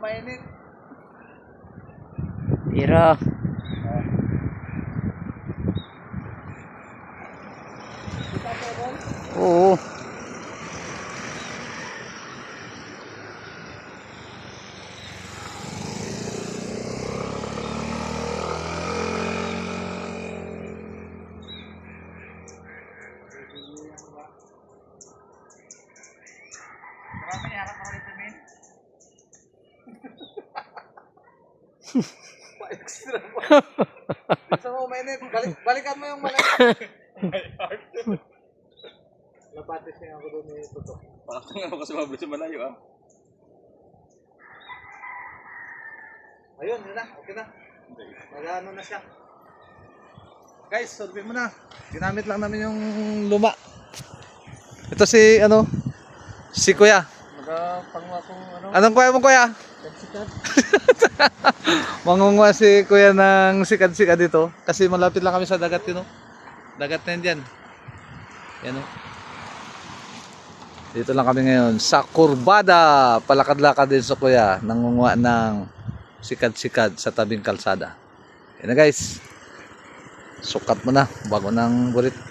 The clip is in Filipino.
mainit. Ira. Oo. Marami harap ako dito, men. Pa-extra pa. Gusto mo mainit. Balikan mo yung malaki. Napatis niya ako doon ni Toto. Pakatang ako kasi mabilis yung malayo ah. Ayun, yun na. Okay na. Nag-ano na siya. Guys, survey mo na. Ginamit lang namin yung luma. Ito si, si Kuya. Nagapangwa kong Anong kuya mo, Kuya? Sikat. Mangunguha si Kuya ng sikad-sikad dito. Kasi malapit lang kami sa dagat yun, Dagat na yun dyan. Yan, Dito lang kami ngayon sa Kurbada. Palakad-lakad din sa Kuya. Nangunguha ng sikad-sikad sa tabing kalsada. Yan na, guys. Sukat mo na bago ng burit.